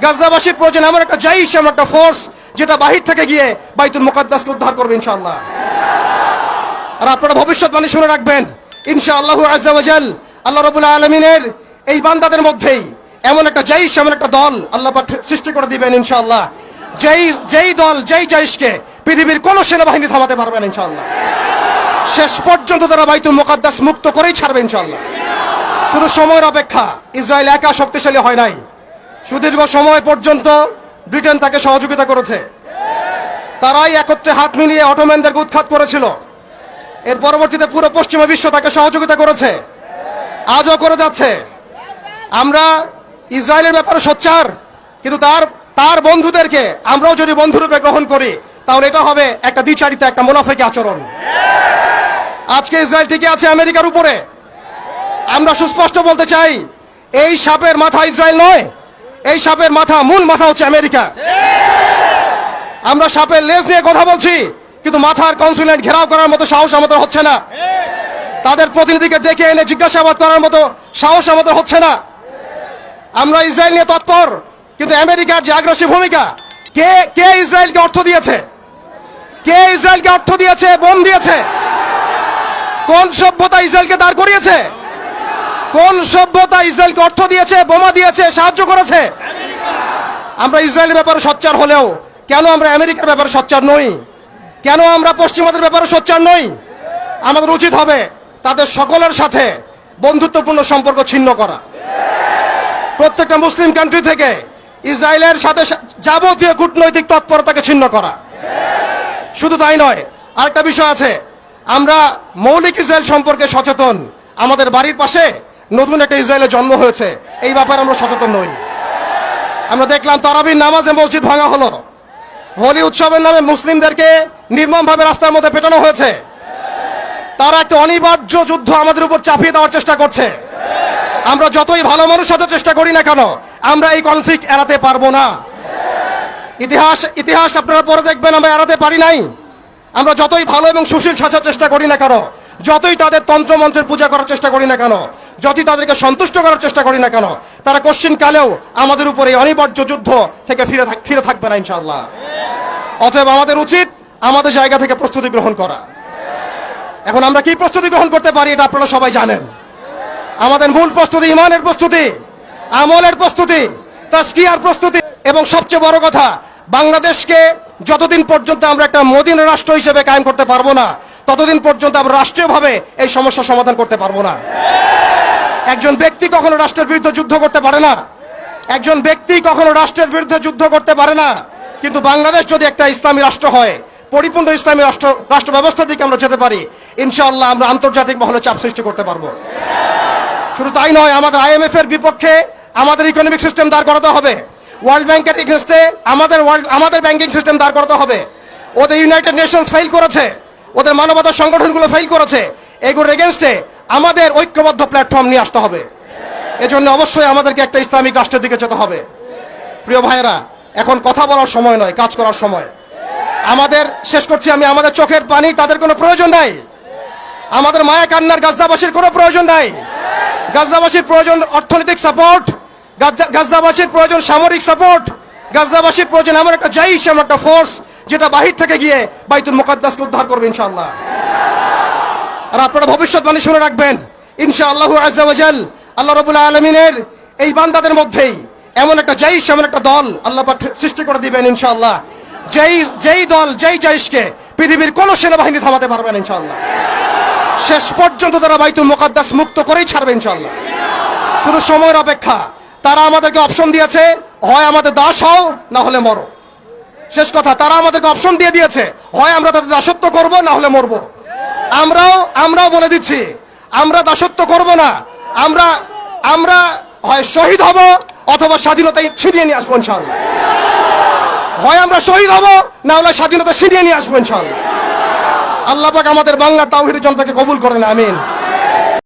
গাজাবাসীর প্রয়োজন এমন একটা জাইশ, এমন একটা ফোর্স যেটা বাহির থেকে গিয়ে বাইতুল মুকাদ্দাসকে উদ্ধার করবে ইনশাআল্লাহ। আর আপনারা ভবিষ্যৎবাণী শুনে রাখবেন ইনশাআল্লাহু আযজা ওয়া জাল, আল্লাহ রাব্বুল আলামিনের এই বান্দাদের মধ্যেই এমন একটা জাইশ, এমন একটা দল আল্লাহ পাক সৃষ্টি করে দিবেন ইনশাআল্লাহ। যেই দল, যেই জাইশকে পৃথিবীর কোন সেনাবাহিনী থামাতে পারবে না ইনশাআল্লাহ। শেষ পর্যন্ত তারা বাইতুল মুকাদ্দাস মুক্ত করেই ছাড়বে ইনশাআল্লাহ। শুধু সময়ের অপেক্ষা। ইসরায়েল একা শক্তিশালী হয় নাই, সুদীর্ঘ সময় পর্যন্ত ব্রিটেন তাকে সহযোগিতা করেছে। তারাই একত্রে হাত মিলিয়ে অটোম্যানদেরকে উৎখাত করেছিল। এর পরবর্তীতে পুরো পশ্চিমা বিশ্ব তাকে সহযোগিতা করেছে, আজও করে যাচ্ছে। আমরা ইসরায়েলের ব্যাপারে সোচ্চার, কিন্তু তার বন্ধুদেরকে আমরাও যদি বন্ধুরূপে গ্রহণ করি তাহলে এটা হবে একটা দ্বিচারিতা, একটা মুনাফিকি আচরণ। আজকে ইসরায়েল টিকে আছে আমেরিকার উপরে। আমরা সুস্পষ্ট বলতে চাই, এই সাপের মাথা ইসরায়েল নয়, এই সাপের মাথা, মূল মাথা হচ্ছে আমেরিকা। আমরা সাপের লেজ নিয়ে কথা বলছি, কিন্তু মাথার কনসুলেট ঘেরাও করার মতো সাহস আমাদের হচ্ছে না। তাদের প্রতিনিধিকে ডেকে এনে জিজ্ঞাসাবাদ করার মতো সাহস আমাদের হচ্ছে না। আমরা ইসরায়েল নিয়ে তৎপর, কিন্তু আমেরিকার যে আগ্রাসী ভূমিকা, কে ইসরায়েলকে অর্থ দিয়েছে? কে ইসরায়েলকে অর্থ দিয়েছে, বোম দিয়েছে? কোন সভ্যতা ইসরায়েলকে দাঁড় করিয়েছে? কোন সভ্যতা ইসরায়েলকে অর্থ দিয়েছে, বোমা দিয়েছে, সাহায্য করেছে? আমরা ইসরায়েলের ব্যাপারে সোচ্চার হলেও কেন আমরা আমেরিকার ব্যাপারে সোচ্চার নই? কেন আমরা পশ্চিমাদের ব্যাপারে সোচ্চার নই? আমাদের উচিত হবে তাদের সকলের সাথে বন্ধুত্বপূর্ণ সম্পর্ক ছিন্ন করা। প্রত্যেকটা মুসলিম কান্ট্রি থেকে ইসরায়েলের সাথে যাবতীয় কূটনৈতিক তৎপরতাকে ছিন্ন করা। শুধু তাই নয়, আরেকটা বিষয় আছে, আমরা মৌলিক ইসরায়েল সম্পর্কে সচেতন। আমাদের বাড়ির পাশে নতুন একটা ইসরায়েলের জন্ম হয়েছে, এই ব্যাপারে আমরা সচেতন নই। আমরা দেখলাম তারাবির নামাজে মসজিদ ভাঙা হলো, হোলি উৎসবের নামে মুসলিমদেরকে নির্মমভাবে রাস্তার মধ্যে পেটানো হয়েছে। তারা একটা অনিবার্য যুদ্ধ আমাদের উপর চাপিয়ে দেওয়ার চেষ্টা করছে। আমরা যতই ভালো মানুষ হতে চেষ্টা করি না কেন, আমরা এই কনফ্লিক্ট এড়াতে পারবো না। ইতিহাস আপনারা পরে দেখবেন আমরা এড়াতে পারি নাই। আমরা যতই ভালো এবং সুশীল সাজার চেষ্টা করি না কেন, যতই তাদের তন্ত্রমন্ত্রের পূজা করার চেষ্টা করি না কেন, যতই তাদেরকে সন্তুষ্ট করার চেষ্টা করি না কেন, তারা কোশ্চিন কালেও আমাদের উপর এই অনিবার্য যুদ্ধ থেকে ফিরে থাকবে না ইনশাআল্লাহ। অতএব আমাদের উচিত আমাদের জায়গা থেকে প্রস্তুতি গ্রহণ করা। এখন আমরা কি প্রস্তুতি গ্রহণ করতে পারি এটা আপনারা সবাই জানেন। আমাদের মূল প্রস্তুতি ইমানের প্রস্তুতি, আমলের প্রস্তুতি, তাজকিয়ার প্রস্তুতি, এবং সবচেয়ে বড় কথা, বাংলাদেশকে যতদিন পর্যন্ত আমরা একটা মদিনা রাষ্ট্র হিসেবে কায়েম করতে পারবো না, ততদিন পর্যন্ত আমরা রাষ্ট্রীয়ভাবে এই সমস্যার সমাধান করতে পারবো না। একজন ব্যক্তি কখনো রাষ্ট্রের বিরুদ্ধে যুদ্ধ করতে পারে না, একজন ব্যক্তি কখনো রাষ্ট্রের বিরুদ্ধে যুদ্ধ করতে পারে না। কিন্তু বাংলাদেশ যদি একটা ইসলামী রাষ্ট্র হয়, পরিপূর্ণ ইসলামী রাষ্ট্র ব্যবস্থার দিকে আমরা যেতে পারি, ইনশাআল্লাহ আমরা আন্তর্জাতিক মহলে চাপ সৃষ্টি করতে পারবো। শুধু তাই নয়, আমাদের IMF এর বিপক্ষে আমাদের ইকোনমিক সিস্টেম দাঁড় করাতে হবে। ওয়ার্ল্ড ব্যাংকের এগেইনস্টে আমাদের ব্যাংকিং সিস্টেম দাঁড় করাতে হবে। ওদের ইউনাইটেড নেশনস ফেল করেছে, ওদের মানবতা সংগঠনগুলো ফেল করেছে। এগুলোর এগেইনস্টে আমাদের ঐক্যবদ্ধ প্ল্যাটফর্ম নিয়ে আসতে হবে। এজন্য অবশ্যই আমাদেরকে একটা ইসলামিক রাষ্ট্রের দিকে যেতে হবে। প্রিয় ভাইয়েরা, এখন কথা বলার সময় নয়, কাজ করার সময়। শেষ করছি আমি, আমাদের চোখের পানি তাদের কোনো প্রয়োজন নাই, আমাদের মায়া কান্নার গাজাবাসীর কোনো প্রয়োজন নাই। গাজাবাসীর প্রয়োজন অর্থনৈতিক সাপোর্ট, গাজাবাসীর প্রয়োজন সামরিক সাপোর্ট, গাজাবাসীর প্রয়োজন এমন একটা জাইশ, এমন একটা ফোর্স যেটা বাহির থেকে গিয়ে বাইতুল মুকাদ্দাসকে উদ্ধার করবে ইনশাআল্লাহ। আর আপনারা ভবিষ্যৎবাণী শুনে রাখবেন ইনশাআল্লাহু আযজা ওয়া জাল, আল্লাহ রাব্বুল আলামিনের এই বান্দাদের মধ্যেই এমন একটা জাইশ, এমন একটা দল আল্লাহ পাক সৃষ্টি করে দিবেন ইনশাআল্লাহ। যেই দল, যেই জাইশকে পৃথিবীর কোন সেনাবাহিনী থামাতে পারবে না ইনশাআল্লাহ। শেষ পর্যন্ত তারা বাইতুল মুকাদ্দাস মুক্ত করেই ছাড়বে ইনশাআল্লাহ। শুধু সময়ের অপেক্ষা। তারা আমাদেরকে অপশন দিয়েছে, হয় আমাদের দাস হও, না হলে মরো। শেষ কথা, তারা আমাদেরকে অপশন দিয়ে দিয়েছে, হয় আমরা তাদের দাসত্ব করব, না হলে মরবো। আমরাও বলে দিচ্ছি, আমরা দাসত্ব করব না। আমরা হয় শহীদ হব, অথবা স্বাধীনতা ছিনিয়ে নিয়ে আসবো ইনশাআল্লাহ। হয় আমরা শহীদ হব, না হলে স্বাধীনতা ছিনিয়ে নিয়ে আসবো ইনশাআল্লাহ। আল্লাহ পাক আমাদের বাংলার তাওহীদের জনতাকে কবুল করেন, আমিন।